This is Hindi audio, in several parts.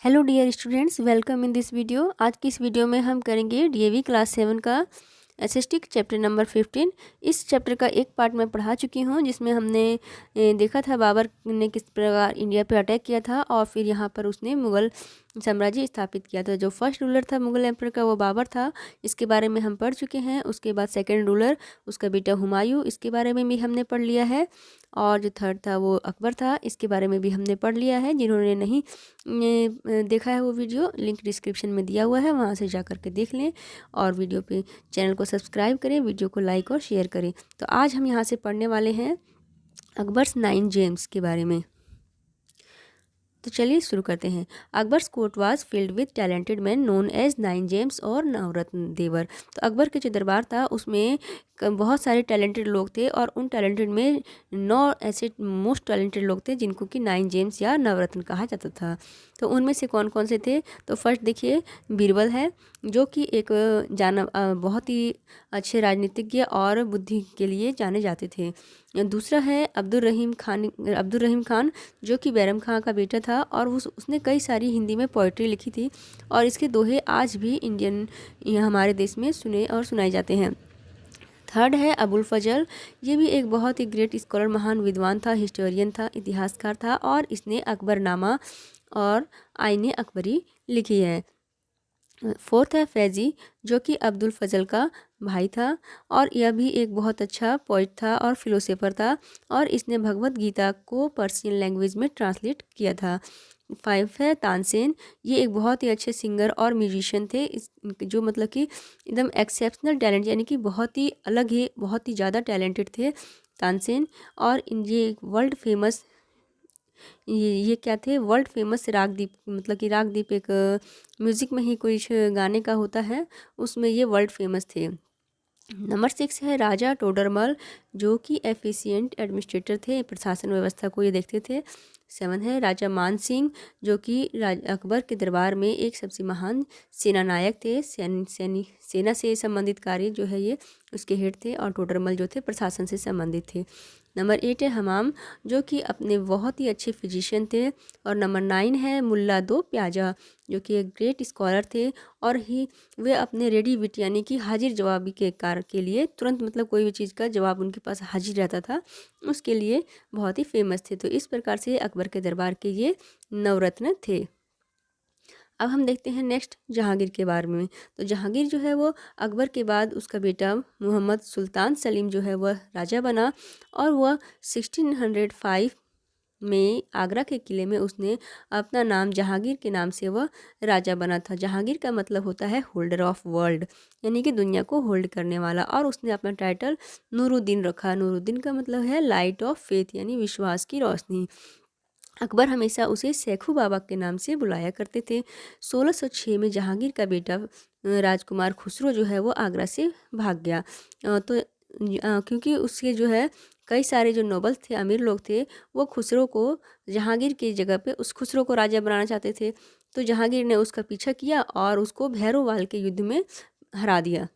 Hello dear students, welcome in this video. आज की इस वीडियो में हम करेंगे डीएवी क्लास 7 का एसएसटी चैप्टर नंबर 15। इस चैप्टर का एक पार्ट मैं पढ़ा चुकी हूँ, जिसमें हमने देखा था बाबर ने किस प्रकार इंडिया पे अटैक किया था और फिर यहाँ पर उसने मुग़ल साम्राज्य स्थापित किया था। जो फर्स्ट रूलर था मुग़ल एम्पर का वो बाबर था, इसके बारे में हम पढ़ चुके हैं। उसके बाद सेकेंड रूलर उसका बेटा हुमायूं, इसके बारे में भी हमने पढ़ लिया है। और जो थर्ड था वो अकबर था, इसके बारे में भी हमने पढ़ लिया है। जिन्होंने नहीं देखा है वो वीडियो लिंक डिस्क्रिप्शन में दिया हुआ है, वहाँ से जा कर के देख लें। और वीडियो पे चैनल को सब्सक्राइब करें, वीडियो को लाइक और शेयर करें। तो आज हम यहाँ से पढ़ने वाले हैं अकबर्स 9 जेम्स के बारे में। तो चलिए शुरू करते हैं। Akbar's court was filled with talented man known as 9 gems और नवरत्न देवर। तो अकबर के जो दरबार था उसमें बहुत सारे टैलेंटेड लोग थे और उन टैलेंटेड में 9 ऐसे मोस्ट टैलेंटेड लोग थे जिनको कि 9 जेम्स या नवरत्न कहा जाता था। तो उनमें से कौन कौन से थे? तो फर्स्ट देखिए, बीरबल है, जो कि एक बहुत ही अच्छे राजनीतिज्ञ और बुद्धि के लिए जाने जाते थे। दूसरा है अब्दुल रहीम खान, जो कि बैरम खां का बेटा था और उसने कई सारी हिंदी में पोइट्री लिखी थी और इसके दोहे आज भी हमारे देश में सुने और सुनाए जाते हैं। थर्ड है अबुल फजल, ये भी एक बहुत ही ग्रेट स्कॉलर, महान विद्वान था, हिस्टोरियन था, इतिहासकार था और इसने अकबरनामा और आईने अकबरी लिखी है। फोर्थ है फैज़ी, जो कि अब्दुल फजल का भाई था और यह भी एक बहुत अच्छा पोइट था और फिलोसोफर था और इसने भगवत गीता को पर्शियन लैंग्वेज में ट्रांसलेट किया था। 5 है तानसेन, ये एक बहुत ही अच्छे सिंगर और म्यूजिशियन थे, जो मतलब कि एकदम एक्सेप्शनल टैलेंट, यानी कि बहुत ही अलग ही बहुत ही ज़्यादा टैलेंटेड थे तानसेन। और ये वर्ल्ड फेमस ये क्या थे? वर्ल्ड फेमस रागदीप, मतलब कि रागदीप एक म्यूज़िक में ही कुछ गाने का होता है, उसमें ये वर्ल्ड फेमस थे। नंबर 6 है राजा टोडरमल, जो कि एफिशिएंट एडमिनिस्ट्रेटर थे, प्रशासन व्यवस्था को ये देखते थे। 7 है राजा मान सिंह, जो कि अकबर के दरबार में एक सबसे महान सेना नायक थे, सेना से संबंधित कार्य जो है ये उसके हेड थे और टोडरमल जो थे प्रशासन से संबंधित थे। नंबर 8 है हमाम, जो कि अपने बहुत ही अच्छे फिजिशियन थे। और नंबर 9 है मुल्ला दो प्याजा, जो कि एक ग्रेट स्कॉलर थे और वे अपने रेडी विट, यानी कि हाजिर जवाबी के कार्य के लिए तुरंत, मतलब कोई भी चीज़ का जवाब उनके पास हाजिर रहता था, उसके लिए बहुत ही फेमस थे। तो इस प्रकार से अकबर के दरबार के ये नवरत्न थे। अब हम देखते हैं नेक्स्ट जहांगीर के बारे में। तो जहांगीर जो है वो अकबर के बाद उसका बेटा मोहम्मद सुल्तान सलीम जो है वह राजा बना और वह 1605 में आगरा के किले में उसने अपना नाम जहांगीर के नाम से वह राजा बना था। जहांगीर का मतलब होता है होल्डर ऑफ वर्ल्ड, यानी कि दुनिया को होल्ड करने वाला। और उसने अपना टाइटल नूरुद्दीन रखा। नूरुद्दीन का मतलब है लाइट ऑफ फेथ, यानी विश्वास की रोशनी। अकबर हमेशा उसे शेखू बाबा के नाम से बुलाया करते थे। 1606 में जहांगीर का बेटा राजकुमार खुसरो जो है वो आगरा से भाग गया। क्योंकि उसके जो है कई सारे जो नोबल थे, अमीर लोग थे, वो खुसरो को जहांगीर की जगह पे उस खुसरो को राजा बनाना चाहते थे। तो जहांगीर ने उसका पीछा किया और उसको भैरोवाल के युद्ध में हरा दिया।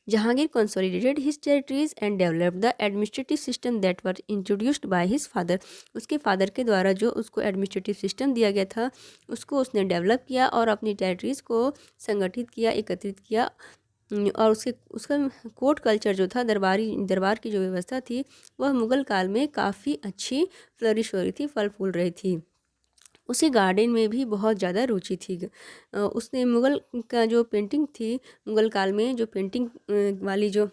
Jahangir consolidated his territories and developed the administrative system that were introduced by his father. उसके फादर के द्वारा जो उसको एडमिनिस्ट्रेटिव सिस्टम दिया गया था उसको उसने डेवलप किया और अपनी टेरिटरीज़ को संगठित किया, एकत्रित किया। और उसका कोर्ट कल्चर जो था, दरबार की जो व्यवस्था थी, वह मुग़ल काल में काफ़ी अच्छी फ्लरिश हो रही थी, फल फूल रही थी। उसे गार्डन में भी बहुत ज़्यादा रुचि थी। उसने मुग़ल का जो पेंटिंग थी, मुग़ल काल में जो वाली जो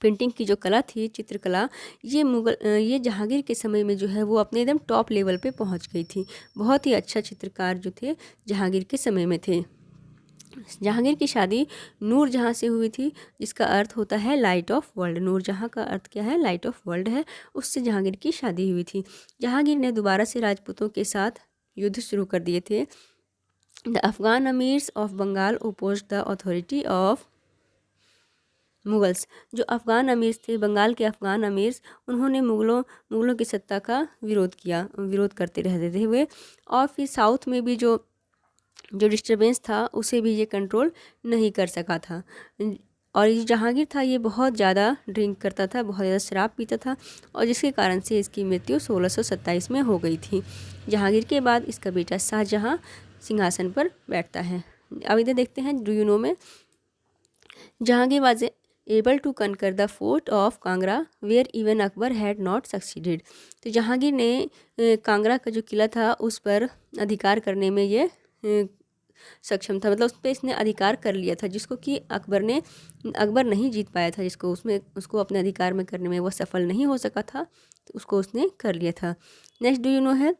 पेंटिंग की जो कला थी, चित्रकला, ये जहांगीर के समय में जो है वो अपने एकदम टॉप लेवल पे पहुंच गई थी। बहुत ही अच्छा चित्रकार जो थे जहांगीर के समय में थे। जहांगीर की शादी नूरजहाँ से हुई थी, जिसका अर्थ होता है लाइट ऑफ वर्ल्ड। नूरजहाँ का अर्थ क्या है? लाइट ऑफ वर्ल्ड है। उससे जहांगीर की शादी हुई थी। जहांगीर ने दोबारा से राजपूतों के साथ युद्ध शुरू कर दिए थे। The Afghan amirs of Bengal oppose the authority of Mughals. जो अफ़गान अमीर थे, बंगाल के अफ़गान अमीर, उन्होंने मुग़लों की सत्ता का विरोध करते रहते थे हुए। और फिर साउथ में भी जो डिस्टर्बेंस था उसे भी ये कंट्रोल नहीं कर सका था। और ये जहांगीर था ये बहुत ज़्यादा ड्रिंक करता था, बहुत ज़्यादा शराब पीता था और जिसके कारण से इसकी मृत्यु 1627 में हो गई थी। जहांगीर के बाद इसका बेटा शाहजहां सिंहासन पर बैठता है। अब इधर देखते हैं डू यू नो में, Jahangir was able to conquer the fort of Kangra where even Akbar had not succeeded. तो जहांगीर ने कांगड़ा का जो किला था उस पर अधिकार करने में ये सक्षम था, मतलब उस पर इसने अधिकार कर लिया था, जिसको कि अकबर नहीं जीत पाया था, जिसको उसको अपने अधिकार में करने में वो सफल नहीं हो सका था, तो उसको उसने कर लिया था। नेक्स्ट डू यू नो है,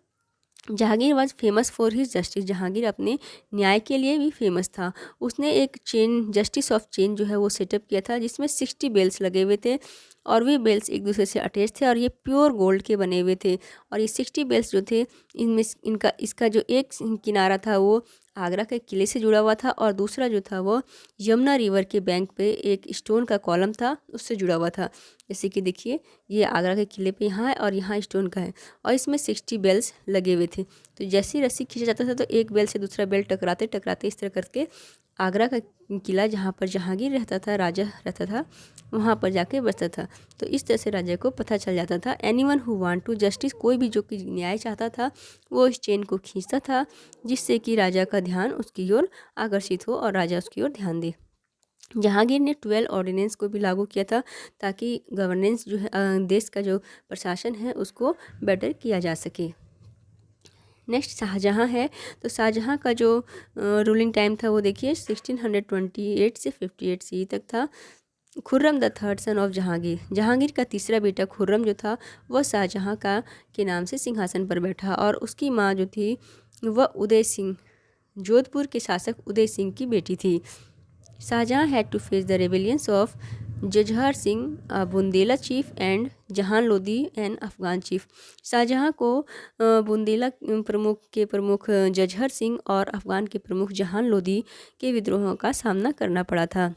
Jahangir was famous for his justice. Jahangir अपने न्याय के लिए भी फेमस था। उसने एक चेन, जस्टिस ऑफ चेन जो है वो सेटअप किया था, जिसमें 60 बेल्स लगे हुए थे और वे बेल्स एक दूसरे से अटैच थे और ये प्योर गोल्ड के बने हुए थे। और ये 60 बेल्स जो थे इनमें इसका जो एक किनारा था वो आगरा के किले से जुड़ा हुआ था और दूसरा जो था वो यमुना रिवर के बैंक पे एक स्टोन का कॉलम था, उससे जुड़ा हुआ था। जैसे कि देखिए ये आगरा के किले पे यहाँ है और यहाँ स्टोन का है और इसमें 60 बेल्स लगे हुए थे। तो जैसे ही रस्सी खींचा जाता था तो एक बेल से दूसरा बेल टकराते टकराते इस तरह करके आगरा का किला, जहाँ पर जहांगीर रहता था, राजा रहता था, वहाँ पर जाके बसता था। तो इस तरह से राजा को पता चल जाता था। Anyone who want to justice, कोई भी जो कि न्याय चाहता था वो इस चेन को खींचता था, जिससे कि राजा का ध्यान उसकी ओर आकर्षित हो और राजा उसकी ओर ध्यान दे। जहांगीर ने 12 ऑर्डिनेंस को भी लागू किया था ताकि गवर्नेंस जो है, देश का जो प्रशासन है उसको बेटर किया जा सके। नेक्स्ट शाहजहां है। तो शाहजहां का जो रूलिंग टाइम था वो देखिए 1628 से 58 सी तक था। Khurram the third son of Jahangir, Jahangir का तीसरा बेटा खुर्रम जो था वह शाहजहां का के नाम से सिंहासन पर बैठा और उसकी माँ जो थी वह उदय सिंह, जोधपुर के शासक उदय सिंह की बेटी थी। Shah Jahan had to face the rebellions of Jujhar Singh, Bundela chief and Jahan Lodi and Afghan chief. Shah Jahan को बुंदेला प्रमुख जजहर सिंह और अफगान के प्रमुख जहान लोदी के विद्रोहों का सामना करना पड़ा था।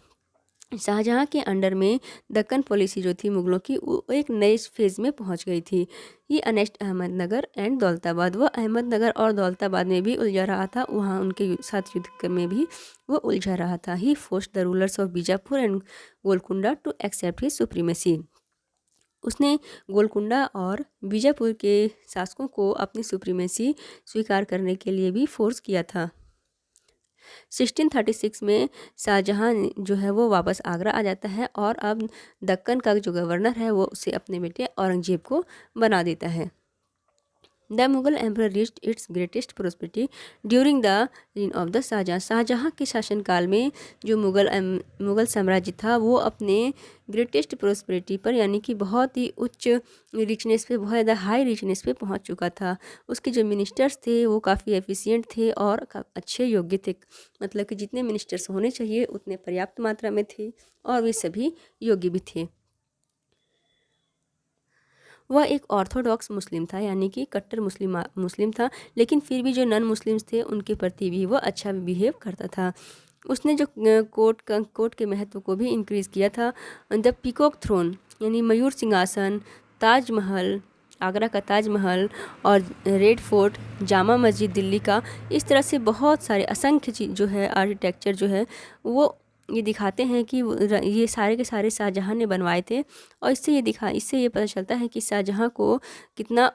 शाहजहां के अंडर में दक्कन पॉलिसी जो थी मुगलों की वो एक नए फेज में पहुंच गई थी। ये अनेस्ट अहमदनगर एंड दौलताबाद, वह अहमदनगर और दौलताबाद में भी उलझा रहा था, वहाँ उनके साथ युद्ध में भी वो उलझा रहा था। He forced the rulers of Bijapur and Golconda to accept his supremacy. उसने गोलकुंडा और बीजापुर के शासकों को अपनी सुप्रीमेसी स्वीकार करने के लिए भी फोर्स किया था। 1636 में शाहजहां जो है वो वापस आगरा आ जाता है और अब दक्कन का जो गवर्नर है वो उसे अपने बेटे औरंगजेब को बना देता है। The Mughal emperor reached its greatest prosperity during the reign of the Shahjahan. Shahjahan के शासनकाल में जो मुगल साम्राज्य था वो अपने ग्रेटेस्ट प्रोस्पेरिटी पर, यानी कि बहुत ही उच्च रिचनेस पे, बहुत ज़्यादा हाई रिचनेस पे पहुंच चुका था। उसके जो मिनिस्टर्स थे वो काफ़ी एफिशिएंट थे और अच्छे योग्य थे, मतलब कि जितने मिनिस्टर्स होने चाहिए उतने पर्याप्त मात्रा में थे और वे सभी योग्य भी थे। वह एक ऑर्थोडॉक्स मुस्लिम था, यानी कि कट्टर मुस्लिम था, लेकिन फिर भी जो नॉन मुस्लिम्स थे उनके प्रति भी वह अच्छा बिहेव करता था। उसने जो कोर्ट के महत्व को भी इंक्रीज़ किया था। द पीकॉक थ्रोन यानी मयूर सिंहासन, ताजमहल, आगरा का ताजमहल और रेड फोर्ट, जामा मस्जिद दिल्ली का, इस तरह से बहुत सारे असंख्य चीज़ जो है आर्किटेक्चर जो है वो ये दिखाते हैं कि ये सारे के सारे शाहजहां ने बनवाए थे। और इससे ये पता चलता है कि शाहजहां को कितना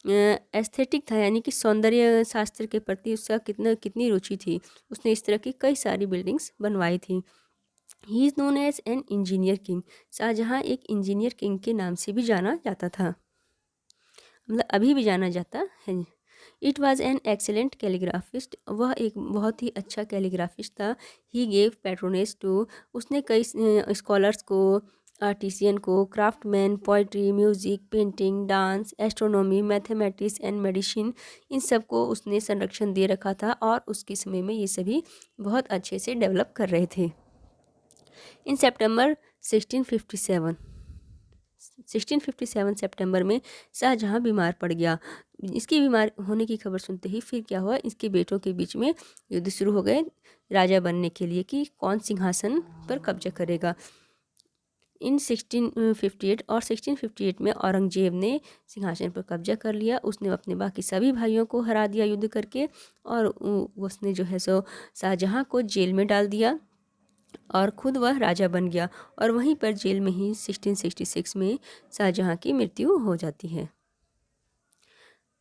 एस्थेटिक था, यानी कि सौंदर्य शास्त्र के प्रति उसका कितनी रुचि थी। उसने इस तरह की कई सारी बिल्डिंग्स बनवाई थी। He is known as an engineer king, Shahjahan एक इंजीनियर किंग के नाम से भी जाना जाता था, मतलब अभी भी जाना जाता है। इट वॉज एन एक्सेलेंट कैलीग्राफिस्ट, वह एक बहुत ही अच्छा कैलीग्राफिस्ट था। ही गेव पैट्रोनेज टू, उसने कई स्कॉलर्स को, आर्टिसियन को, craftsman, poetry, music, painting, dance, astronomy, mathematics and medicine, इन सब को उसने संरक्षण दे रखा था और उसके समय में ये सभी बहुत अच्छे से डेवलप कर रहे थे। इन सितंबर 1657 सितंबर में शाहजहां बीमार पड़ गया। इसकी बीमार होने की खबर सुनते ही फिर क्या हुआ, इसके बेटों के बीच में युद्ध शुरू हो गए राजा बनने के लिए कि कौन सिंहासन पर कब्जा करेगा। इन 1658 और 1658 में औरंगजेब ने सिंहासन पर कब्जा कर लिया। उसने अपने बाकी सभी भाइयों को हरा दिया युद्ध करके और उसने जो है सो शाहजहां को जेल में डाल दिया। और खुद वह राजा बन गया और वहीं पर जेल में ही 1666 में शाहजहाँ की मृत्यु हो जाती है।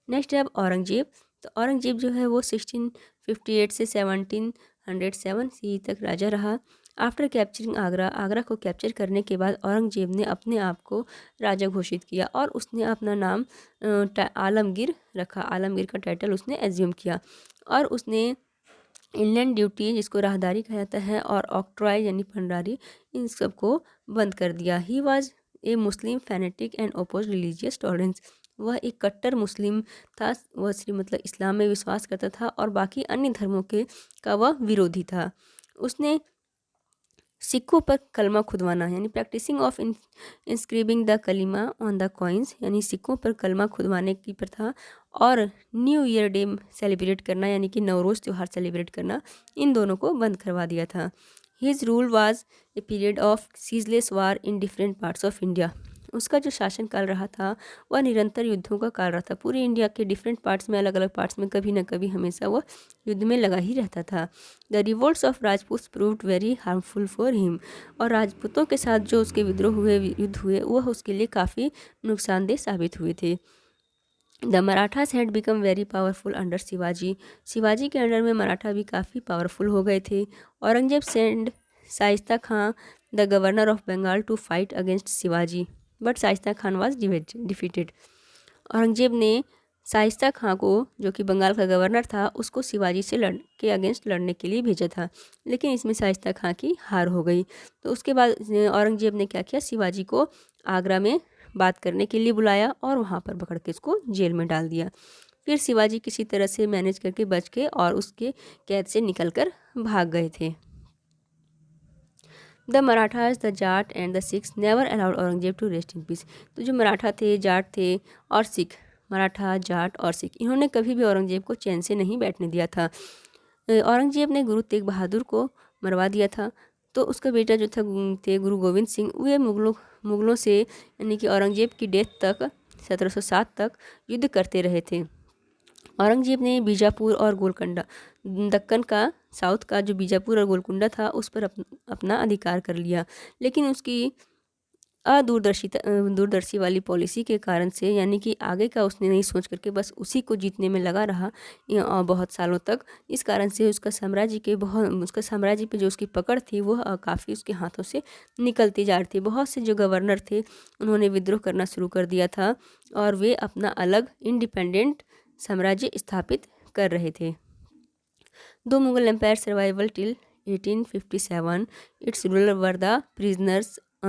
नेक्स्ट है अब औरंगजेब। तो औरंगजेब जो है वो 1658 से 1707 सी तक राजा रहा। आफ्टर कैप्चरिंग आगरा को कैप्चर करने के बाद औरंगजेब ने अपने आप को राजा घोषित किया और उसने अपना नाम आलमगीर रखा। आलमगीर का टाइटल उसने एज्यूम किया और उसने इनलैंड ड्यूटी जिसको राहदारी कहा जाता है और ऑक्ट्रॉय यानी भंडारी इन सब को बंद कर दिया। He was a Muslim fanatic and oppose religious tolerance. वह एक कट्टर मुस्लिम था। वह सिर्फ मतलब इस्लाम में विश्वास करता था और बाकी अन्य धर्मों के का वह विरोधी था। उसने सिक्कों पर कलमा खुदवाना यानी practicing of inscribing the kalima on the coins यानी सिक्कों पर कलमा खुदवाने की प्रथा और न्यू ईयर डे सेलिब्रेट करना यानी कि नवरोज़ त्यौहार सेलिब्रेट करना, इन दोनों को बंद करवा दिया था। His rule was a period of ceaseless war in different parts of India. उसका जो शासनकाल रहा था वह निरंतर युद्धों का काल रहा था। पूरी इंडिया के डिफरेंट पार्ट्स में, अलग अलग पार्ट्स में कभी न कभी हमेशा वह युद्ध में लगा ही रहता था। The revolts of Rajput proved very harmful for him. और राजपूतों के साथ जो उसके विद्रोह हुए, युद्ध हुए, वह उसके लिए काफ़ी नुकसानदेह साबित हुए थे। The Marathas had become very powerful under Shivaji. Shivaji के अंडर में मराठा भी काफ़ी पावरफुल हो गए थे। Aurangzeb send Shaista Khan the governor of Bengal to fight against Shivaji but Shaista Khan was defeated. Aurangzeb ने शाइस्ता खां को, जो कि बंगाल का गवर्नर था, उसको शिवाजी से अगेंस्ट लड़ने के लिए भेजा था, लेकिन इसमें शाइस्ता खां की हार हो गई। तो उसके बाद औरंगजेब ने क्या किया, शिवाजी को आगरा में बात करने के लिए बुलाया और वहाँ पर पकड़ के उसको जेल में डाल दिया। फिर शिवाजी किसी तरह से मैनेज करके बच के और उसके कैद से निकलकर भाग गए थे। The Marathas, the Jat and the Sikhs never allowed Aurangzeb to rest in peace. तो जो मराठा थे, जाट थे और सिख, मराठा, जाट और सिख, इन्होंने कभी भी औरंगजेब को चैन से नहीं बैठने दिया था। औरंगजेब ने गुरु तेग बहादुर को मरवा दिया था। तो उसका बेटा जो था थे गुरु गोविंद सिंह, वे मुगलों से यानी कि औरंगजेब की डेथ तक 1707 तक युद्ध करते रहे थे। औरंगजेब ने बीजापुर और गोलकुंडा, दक्कन का, साउथ का जो बीजापुर और गोलकुंडा था, उस पर अपना अधिकार कर लिया, लेकिन उसकी दूरदर्शी वाली पॉलिसी के कारण से, यानी कि आगे का उसने नहीं सोच करके बस उसी को जीतने में लगा रहा बहुत सालों तक। इस कारण से उसका साम्राज्य पे जो उसकी पकड़ थी वह काफ़ी उसके हाथों से निकलती जा रही थी। बहुत से जो गवर्नर थे उन्होंने विद्रोह करना शुरू कर दिया था और वे अपना अलग इंडिपेंडेंट साम्राज्य स्थापित कर रहे थे। Though Mughal empire survival till 1857, its ruler were the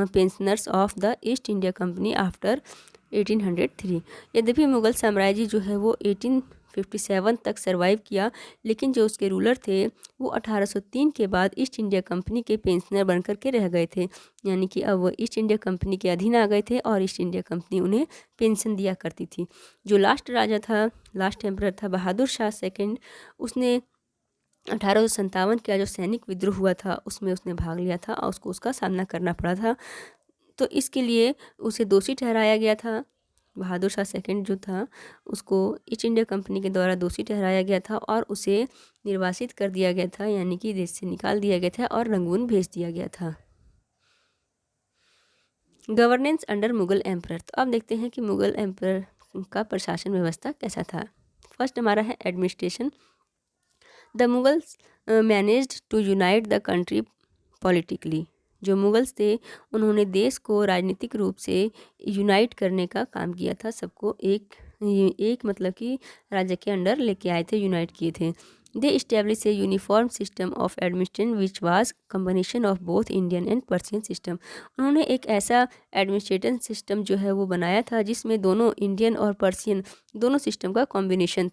pensioners of the East India company after 1803। यद्यपि मुगल साम्राज्य जो है वो 1857 तक सर्वाइव किया, लेकिन जो उसके रूलर थे वो 1803 के बाद ईस्ट इंडिया कंपनी के पेंशनर बनकर के रह गए थे, यानी कि अब वो ईस्ट इंडिया कंपनी के अधीन आ गए थे और ईस्ट इंडिया कंपनी उन्हें पेंशन दिया करती थी। जो लास्ट राजा था, लास्ट एम्परर था बहादुर शाह सेकंड, उसने 1857 का जो सैनिक विद्रोह हुआ था उसमें उसने भाग लिया था और उसको उसका सामना करना पड़ा था। तो इसके लिए उसे दोषी ठहराया गया था। बहादुर शाह सेकंड जो था उसको ईस्ट इंडिया कंपनी के द्वारा दोषी ठहराया गया था और उसे निर्वासित कर दिया गया था, यानी कि देश से निकाल दिया गया था और रंगून भेज दिया गया था। Governance under Mughal emperor. तो अब देखते हैं कि मुगल एम्परर का प्रशासन व्यवस्था कैसा था। फर्स्ट हमारा है administration. The Mughals managed to unite the country politically. जो मुगल्स थे उन्होंने देश को राजनीतिक रूप से यूनाइट करने का काम किया था, सबको एक मतलब कि राज्य के अंडर लेके आए थे, यूनाइट किए थे। दे establish a uniform system of administration which was combination of both Indian and Persian system. उन्होंने एक ऐसा एडमिनिस्ट्रेशन सिस्टम जो है वो बनाया था जिसमें दोनों इंडियन और पर्शियन दोनों सिस्टम का कॉम्बिनेशन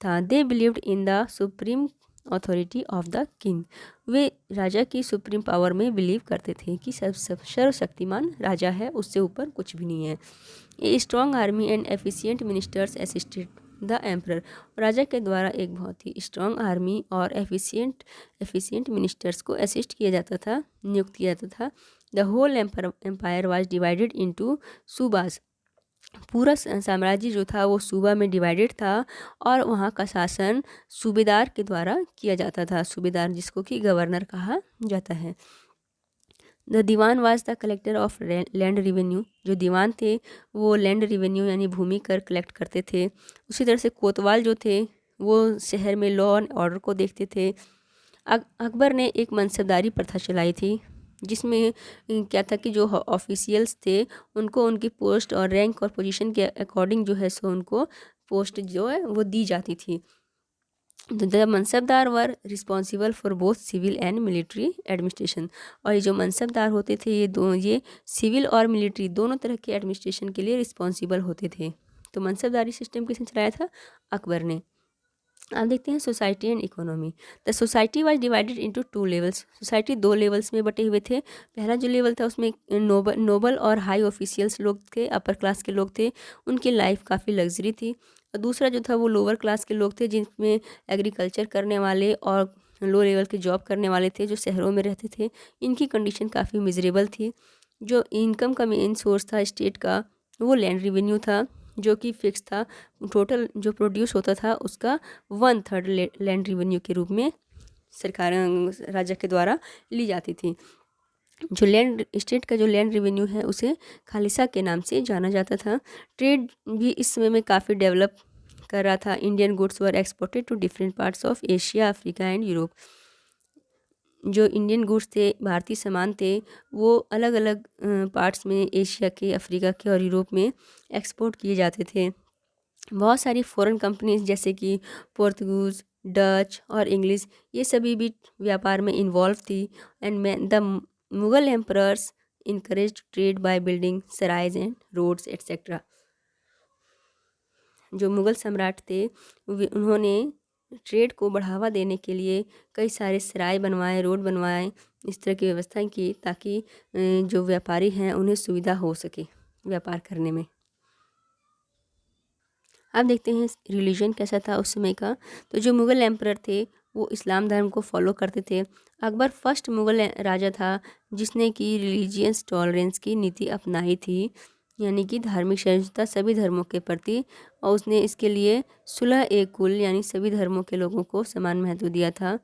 था। They believed in the supreme authority of the king. वे राजा की सुप्रीम पावर में बिलीव करते थे कि सब सर्वशक्तिमान राजा है, उससे ऊपर कुछ भी नहीं है। A strong army and efficient ministers assisted the emperor. राजा के द्वारा एक बहुत ही स्ट्रॉन्ग आर्मी और एफिशिएंट मिनिस्टर्स को असिस्ट किया जाता था, नियुक्त किया जाता था। The whole empire was divided into subas. पूरा साम्राज्य जो था वो सूबा में डिवाइडेड था और वहाँ का शासन सूबेदार के द्वारा किया जाता था। सूबेदार जिसको कि गवर्नर कहा जाता है। The diwan was the collector of land revenue. जो दीवान थे वो लैंड रिवेन्यू यानी भूमि कर कलेक्ट करते थे। उसी तरह से कोतवाल जो थे वो शहर में लॉ एंड ऑर्डर को देखते थे। अकबर ने एक मनसबदारी प्रथा चलाई थी जिसमें क्या था कि जो ऑफिशियल्स थे उनको उनकी पोस्ट और रैंक और पोजीशन के अकॉर्डिंग जो है सो उनको पोस्ट जो है वो दी जाती थी। The mansabdar were responsible for both civil and military administration. और ये जो मनसबदार होते थे ये सिविल और मिलिट्री दोनों तरह के एडमिनिस्ट्रेशन के लिए रिस्पॉन्सिबल होते थे। तो मनसबदारी सिस्टम किसने चलाया था? अकबर ने। अब देखते हैं society and economy. The society was divided into 2 levels. Society 2 levels में बटे हुए थे। पहला जो लेवल था उसमें नोबल और हाई ऑफिशियल्स लोग थे, अपर क्लास के लोग थे, उनकी लाइफ काफ़ी लग्जरी थी। और दूसरा जो था वो लोअर क्लास के लोग थे जिनमें एग्रीकल्चर करने वाले और लो लेवल के जॉब करने वाले थे जो शहरों में रहते थे। इनकी कंडीशन काफ़ी मिजरेबल थी। जो इनकम का मेन सोर्स था स्टेट का वो लैंड रिवेन्यू था जो कि फिक्स था। टोटल जो प्रोड्यूस होता था उसका 1/3 लैंड रिवेन्यू के रूप में सरकार राजा के द्वारा ली जाती थी। जो लैंड स्टेट का जो लैंड रिवेन्यू है उसे खालिसा के नाम से जाना जाता था। ट्रेड भी इस समय में काफ़ी डेवलप कर रहा था। Indian goods were exported to different parts of Asia, Africa and Europe. जो इंडियन गुड्स थे, भारतीय सामान थे, वो अलग अलग पार्ट्स में एशिया के, अफ्रीका के और यूरोप में एक्सपोर्ट किए जाते थे। बहुत सारी फॉरेन कंपनीज जैसे कि पोर्तुगीज़, डच और इंग्लिश ये सभी भी व्यापार में इन्वॉल्व थी। And the Mughal emperors encourage trade by building serais and roads etcetera. जो मुगल सम्राट थे उन्होंने ट्रेड को बढ़ावा देने के लिए कई सारे सराय बनवाए, रोड बनवाए, इस तरह की व्यवस्थाएं की ताकि जो व्यापारी हैं उन्हें सुविधा हो सके व्यापार करने में। अब देखते हैं रिलीजन कैसा था उस समय का। तो जो मुग़ल एम्परर थे वो इस्लाम धर्म को फॉलो करते थे। अकबर फर्स्ट मुग़ल राजा था जिसने कि रिलीजियस टॉलरेंस की नीति अपनाई थी, यानी कि धार्मिक सहिष्णुता सभी धर्मों के प्रति, और उसने इसके लिए सुलह ए कुल यानी सभी धर्मों के लोगों को समान महत्व दिया था।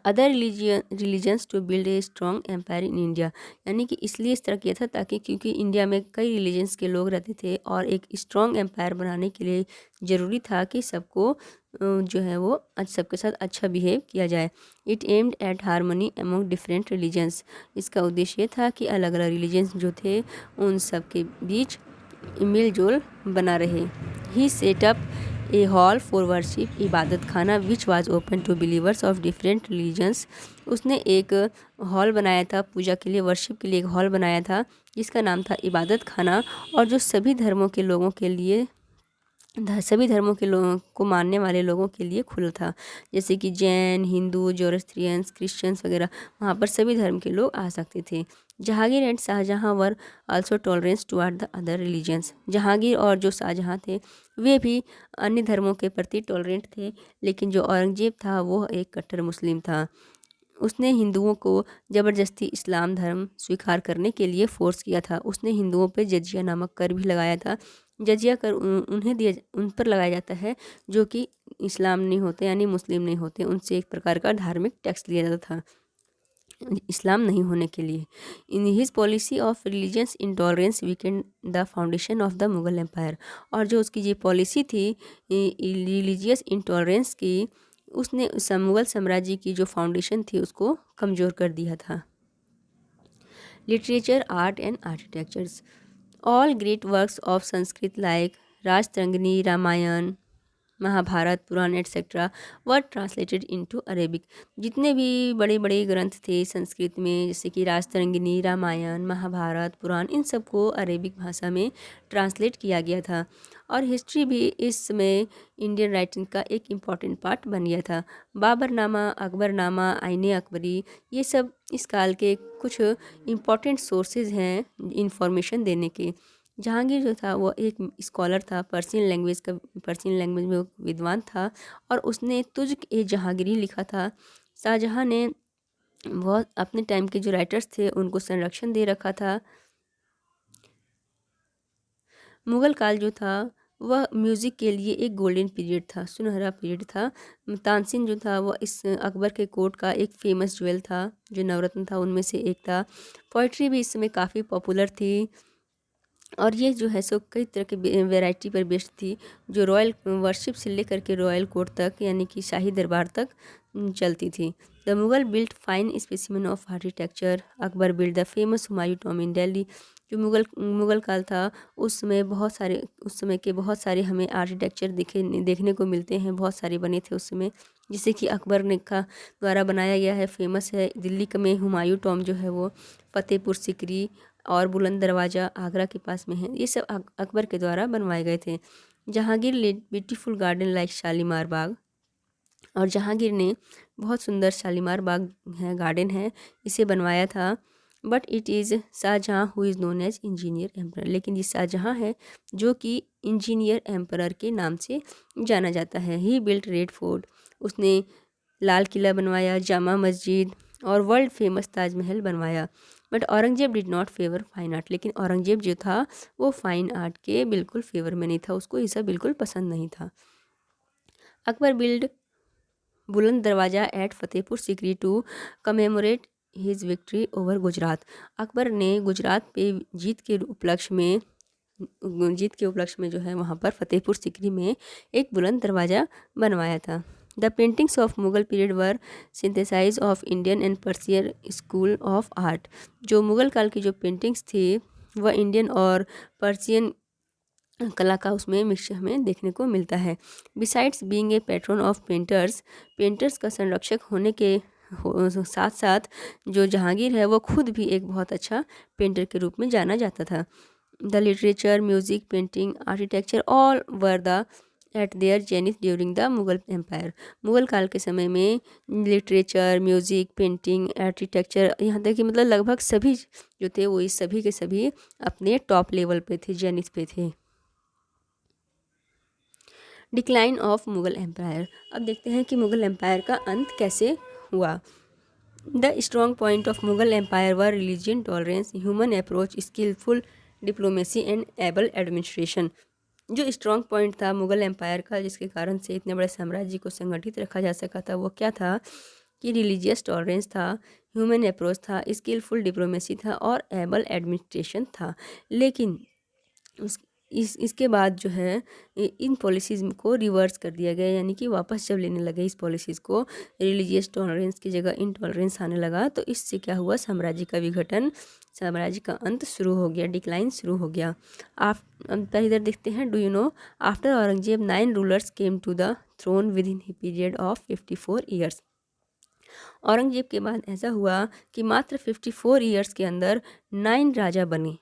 Other religions to build a strong empire in India, यानी कि इसलिए इस तरह किया था ताकि क्योंकि इंडिया में कई रिलीजन्स के लोग रहते थे और एक स्ट्रॉन्ग एम्पायर बनाने के लिए ज़रूरी था कि सबको जो है वो सबके साथ अच्छा बिहेव किया जाए। It aimed at harmony among different religions. इसका उद्देश्य ये था कि अलग अलग रिलीजन्स जो थे उन सब के बीच मिलजुल बना रहे। He set up a hall for worship, Ibadat Khana, which was open to believers of different religions. उसने एक हॉल बनाया था पूजा के लिए, वर्शिप के लिए एक हॉल बनाया था जिसका नाम था इबादत खाना, और जो सभी धर्मों के लोगों के लिए सभी धर्मों के लोगों को मानने वाले लोगों के लिए खुला था, जैसे कि जैन, हिंदू, जोरस्ट्रियंस, क्रिश्चियंस वगैरह, वहाँ पर सभी धर्म के लोग आ सकते थे। Jahangir and Shahjahan were also tolerance toward the other religions. Jahangir और जो शाहजहां थे वे भी अन्य धर्मों के प्रति टॉलरेंट थे, लेकिन जो औरंगजेब था वो एक कट्टर मुस्लिम था। उसने हिंदुओं को ज़बरदस्ती इस्लाम धर्म स्वीकार करने के लिए फ़ोर्स किया था। उसने हिंदुओं पर जजिया नामक कर भी लगाया था। जजिया कर उन पर लगाया जाता है जो कि इस्लाम नहीं होते यानी मुस्लिम नहीं होते, उनसे एक प्रकार का धार्मिक टैक्स लिया जाता था इस्लाम नहीं होने के लिए। In his policy of religious intolerance weakened the foundation of the Mughal empire. और जो उसकी ये पॉलिसी थी रिलीजियस इंटॉलरेंस की, उसने मुगल साम्राज्य की जो फाउंडेशन थी उसको कमज़ोर कर दिया था। Literature, art and architectures. All great works of Sanskrit like Rajatarangini, Ramayana, Mahabharata, Purana et cetera were translated into Arabic. जितने भी बड़े बड़े ग्रंथ थे संस्कृत में जैसे कि राजतरंगिणी, रामायण, महाभारत, पुराण, इन सबको अरेबिक भाषा में ट्रांसलेट किया गया था। और हिस्ट्री भी इस समय इंडियन राइटिंग का एक इम्पॉर्टेंट पार्ट बन गया था। बाबरनामा, अकबरनामा, आइने अकबरी, ये सब इस काल के कुछ इम्पॉर्टेंट सोर्सेज हैं इंफॉर्मेशन देने के। जहांगीर जो था वो एक स्कॉलर था, पर्शियन लैंग्वेज में वो विद्वान था और उसने तुझ ए जहांगीरी लिखा था। शाहजहां ने बहुत अपने टाइम के जो राइटर्स थे उनको संरक्षण दे रखा था। मुग़ल काल जो था वह म्यूज़िक के लिए एक गोल्डन पीरियड था, सुनहरा पीरियड था। तानसेन जो था वह इस अकबर के कोर्ट का एक फ़ेमस ज्वेल था, जो नवरत्न था उनमें से एक था। पोइट्री भी इस समय काफ़ी पॉपुलर थी और ये जो है सो कई तरह के वैरायटी पर बेस्ड थी, जो रॉयल वर्शिप से लेकर के रॉयल कोर्ट तक यानी कि शाही दरबार तक चलती थी। The Mughal built fine specimen of architecture. Akbar build the famous Humayun tomb in Delhi. जो मुगल काल था उस समय के बहुत सारे हमें आर्किटेक्चर देखने को मिलते हैं, बहुत सारे बने थे उस समय, जिसे कि अकबर ने का द्वारा बनाया गया है, फेमस है। दिल्ली में हुमायूं टॉम जो है वो फतेहपुर सिकरी और बुलंद दरवाज़ा आगरा के पास में है। ये सब अकबर के द्वारा बनवाए गए थे। Jahangir laid beautiful garden like Shalimar Bagh. और जहांगीर ने बहुत सुंदर शालीमार बाग है, गार्डन है, इसे बनवाया था। But it is Shahjahan who is known as engineer emperor. लेकिन ये शाहजहाँ है जो कि इंजीनियर एम्पर के नाम से जाना जाता है। ही बिल्ट रेड फोर्ट। उसने लाल किला बनवाया, जामा मस्जिद और वर्ल्ड फेमस ताजमहल बनवाया। But Aurangzeb did not favour fine art. लेकिन औरंगजेब जो था वो फाइन आर्ट के बिल्कुल फेवर में नहीं था, उसको ये सब बिल्कुल पसंद नहीं था। Akbar build Buland Darwaza at Fatehpur Sikri to commemorate his victory over Gujarat. Akbar ने गुजरात पे जीत के उपलक्ष्य में जो है वहाँ पर फतेहपुर सिकरी में एक बुलंद दरवाज़ा बनवाया था। The paintings of Mughal period were synthesize of Indian and Persian school of art. जो मुगल काल की जो पेंटिंग्स थी वह इंडियन और पर्सियन कला का उसमें मिक्सचर हमें देखने को मिलता है। Besides being a pattern of painters का संरक्षक होने के साथ साथ जो जहांगीर है वो खुद भी एक बहुत अच्छा पेंटर के रूप में जाना जाता था। The literature, music, painting, architecture all were the at their zenith during the Mughal empire. Mughal काल के समय में लिटरेचर, म्यूजिक, पेंटिंग, आर्किटेक्चर, यहाँ तक कि मतलब लगभग सभी जो थे वो इस सभी के सभी अपने टॉप लेवल पे थे, जेनिथ पे थे। Decline of Mughal empire. अब देखते हैं कि मुगल एम्पायर का अंत कैसे हुआ। The strong point of Mughal empire were religion tolerance, human approach, skilful diplomacy and able administration. जो स्ट्रॉन्ग पॉइंट था मुगल एम्पायर का, जिसके कारण से इतने बड़े साम्राज्य को संगठित रखा जा सका था, वो क्या था कि रिलीजियस टॉलरेंस था, ह्यूमन अप्रोच था, स्किलफुल डिप्लोमेसी था और एबल एडमिनिस्ट्रेशन था। लेकिन इसके बाद जो है इन पॉलिसीज़ को रिवर्स कर दिया गया, यानी कि वापस जब लेने लगे इस पॉलिसीज़ को, रिलीजियस टॉलरेंस की जगह इंटॉलरेंस आने लगा, तो इससे क्या हुआ, साम्राज्य का विघटन, साम्राज्य का अंत शुरू हो गया, डिक्लाइन शुरू हो गया। आप इधर देखते हैं, do you know after Aurangzeb 9 rulers came to the throne within a period of 54 years. Aurangzeb के बाद ऐसा हुआ कि मात्र 54 ईयर्स के अंदर 9 राजा बने।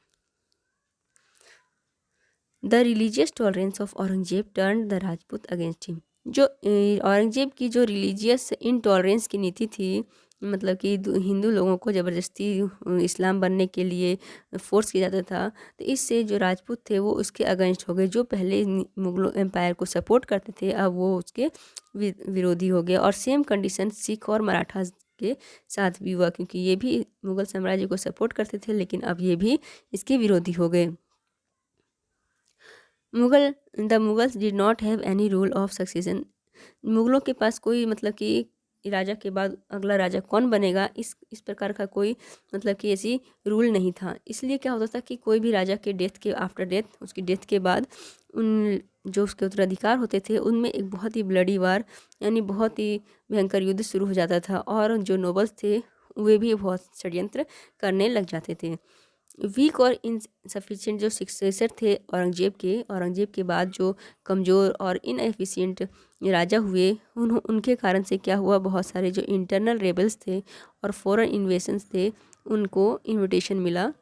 The religious tolerance of Aurangzeb turn the Rajput against him. जो औरंगजेब की जो रिलीजियस इनटॉलरेंस की नीति थी, मतलब कि हिंदू लोगों को ज़बरदस्ती इस्लाम बनने के लिए फोर्स किया जाता था, तो इससे जो राजपूत थे वो उसके अगेंस्ट हो गए। जो पहले मुगल एम्पायर को सपोर्ट करते थे अब वो उसके विरोधी हो गए। और सेम कंडीशन सिख और मराठा के साथ भी हुआ, क्योंकि ये भी मुगल साम्राज्य को सपोर्ट करते थे लेकिन अब ये भी इसके विरोधी हो गए। The Mughals did not have any rule of succession. मुगलों के पास कोई मतलब कि राजा के बाद अगला राजा कौन बनेगा, इस प्रकार का कोई मतलब कि ऐसी रूल नहीं था। इसलिए क्या होता था कि कोई भी राजा के डेथ के आफ्टर डेथ, उसकी डेथ के बाद उन जो उसके उत्तराधिकार होते थे उनमें एक बहुत ही ब्लडी वार यानी बहुत ही भयंकर युद्ध शुरू हो जाता था, और जो नोबल्स थे वे भी बहुत षड्यंत्र करने लग जाते थे। वीक और इनसफिशिएंट जो सक्सेसर थे औरंगजेब के बाद जो कमज़ोर और इनएफिशिएंट राजा हुए, उनके कारण से क्या हुआ, बहुत सारे जो इंटरनल रेबल्स थे और फॉरेन इन्वेशंस थे उनको इनविटेशन मिला।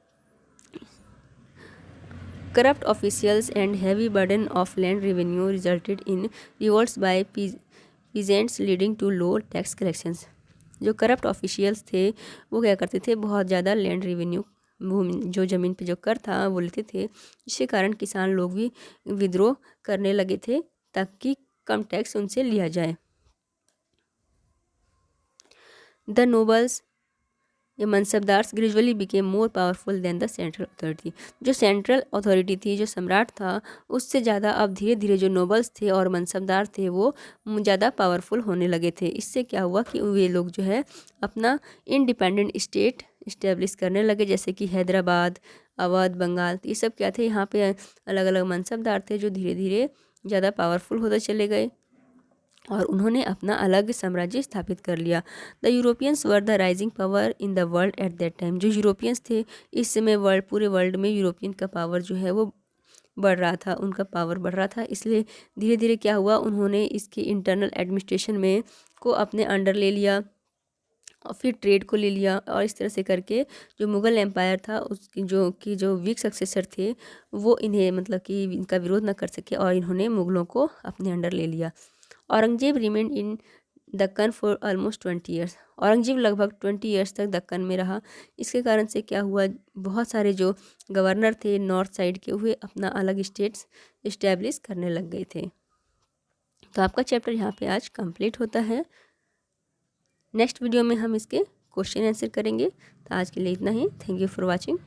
Corrupt officials and heavy burden of land revenue resulted in revolts by peasants leading to low tax collections. जो करप्ट ऑफिशियल्स थे वो क्या करते थे, बहुत ज़्यादा लैंड रेवेन्यू, भूमि जो ज़मीन पे जो कर था वो लेते थे, जिसके कारण किसान लोग भी विद्रोह करने लगे थे ताकि कम टैक्स उनसे लिया जाए। द नोबल्स ये mansabdars gradually became more powerful than the central authority. जो सेंट्रल अथॉरिटी थी, जो सम्राट था, उससे ज़्यादा अब धीरे धीरे जो नोबल्स थे और मनसबदार थे वो ज़्यादा पावरफुल होने लगे थे। इससे क्या हुआ कि वे लोग जो है अपना इंडिपेंडेंट स्टेट इस्टेब्लिश करने लगे, जैसे कि हैदराबाद, अवध, बंगाल। ये सब क्या थे, यहाँ पे अलग अलग मनसबदार थे जो धीरे धीरे ज़्यादा पावरफुल होते चले गए और उन्होंने अपना अलग साम्राज्य स्थापित कर लिया। The Europeans were the rising power in the world at that time. जो यूरोपियंस थे, इस समय पूरे वर्ल्ड में यूरोपियन का पावर जो है वो बढ़ रहा था, उनका पावर बढ़ रहा था। इसलिए धीरे धीरे क्या हुआ, उन्होंने इसके इंटरनल एडमिनिस्ट्रेशन में को अपने अंडर ले लिया और फिर ट्रेड को ले लिया। और इस तरह से करके जो मुग़ल एम्पायर था उसकी जो वीक सक्सेसर थे वो इन्हें मतलब कि इनका विरोध न कर सके और इन्होंने मुग़लों को अपने अंडर ले लिया। Aurangzeb remain in Deccan for almost 20 years. Aurangzeb लगभग 20 ईयर्स तक दक्कन में रहा। इसके कारण से क्या हुआ, बहुत सारे जो गवर्नर थे नॉर्थ साइड के, हुए अपना अलग स्टेट्स इस्टेब्लिश करने लग गए थे। तो आपका चैप्टर यहाँ पे आज कंप्लीट होता है। नेक्स्ट वीडियो में हम इसके क्वेश्चन आंसर करेंगे। तो आज के लिए इतना ही। Thank you for watching.